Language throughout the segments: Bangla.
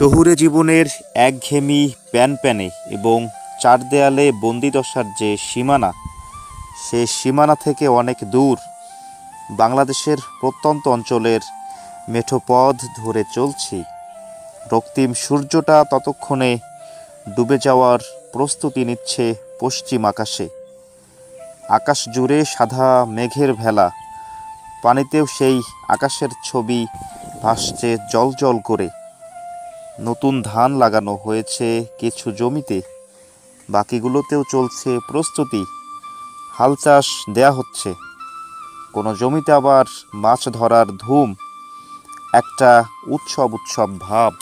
শহুরে জীবনের একঘেয়েমি, প্যানপ্যানে এবং চার দেয়ালে বন্দিদশার যে সীমানা, সে সীমানা থেকে অনেক দূর বাংলাদেশের প্রত্যন্ত অঞ্চলের মেঠো পথ ধরে চলছি। রক্তিম সূর্যটা ততক্ষণে ডুবে যাওয়ার প্রস্তুতি নিচ্ছে পশ্চিম আকাশে। আকাশ জুড়ে সাদা মেঘের ভেলা, পানিতেও সেই আকাশের ছবি ভাসছে জ্বলজ্বল করে। নতুন ধান লাগানো হয়েছে কিছু জমিতে, বাকিগুলোতেও চলছে প্রস্তুতি। হাল চাষ দেয়া হচ্ছে, কোনো জমিতে আবার মাছ ধরার ধুম, একটা উৎসব উৎসব ভাব।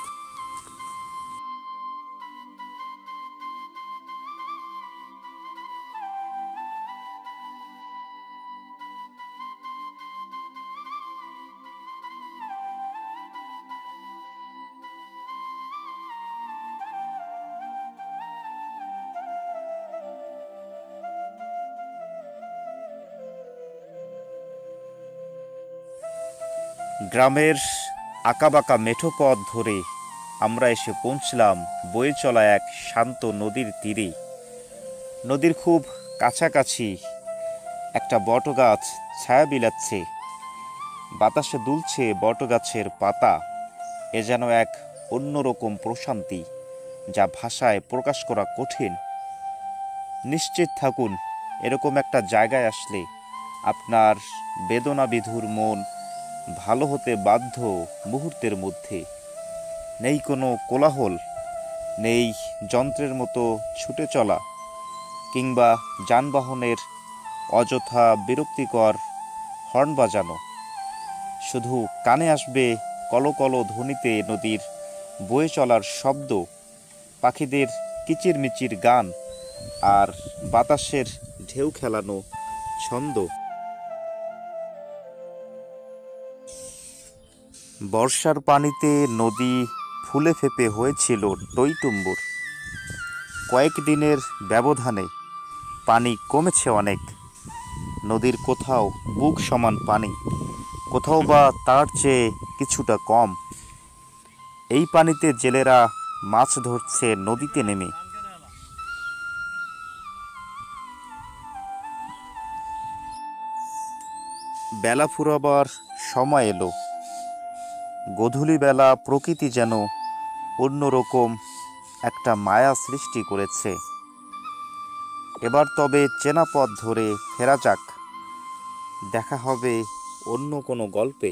গ্রামের আঁকাবাঁকা মেঠো পথ ধরে আমরা এসে পৌঁছলাম বয়ে চলা এক শান্ত নদীর তীরে। নদীর খুব কাছাকাছি একটা বটগাছ ছায়া বিলাচ্ছে, বাতাসে দুলছে বটগাছের পাতা। এ যেন এক অন্যরকম প্রশান্তি, যা ভাষায় প্রকাশ করা কঠিন। নিশ্চিত থাকুন, এরকম একটা জায়গায় আসলে আপনার বেদনাবিধুর মন ভালো হতে বাধ্য মুহূর্তের মধ্যে। নেই কোনো কোলাহল, নেই যন্ত্রের মতো ছুটে চলা কিংবা যানবাহনের অযথা বিরক্তিকর হর্ন বাজানো। শুধু কানে আসবে কলকল ধ্বনিতে নদীর বয়ে চলার শব্দ, পাখিদের কিচিরমিচির গান আর বাতাসের ঢেউ খেলানো ছন্দ। বর্ষার পানিতে নদী ফুলে ফেপে হয়েছিল টইটুম্বুর। কয়েকদিনের ব্যবধানে পানি কমেছে অনেক। নদীর কোথাও বুক সমান পানি, কোথাও বা তার চেয়ে কিছুটা কম। এই পানিতে জেলেরা মাছ ধরছে নদীতে নেমে। বেলা ফুরাবার সময় এলো। গধূলিবেলা প্রকৃতি যেন অন্যরকম একটা মায়া সৃষ্টি করেছে। এবার তবে চেনা পথ ধরে ফেরা যাক, দেখা হবে অন্য কোনো গল্পে।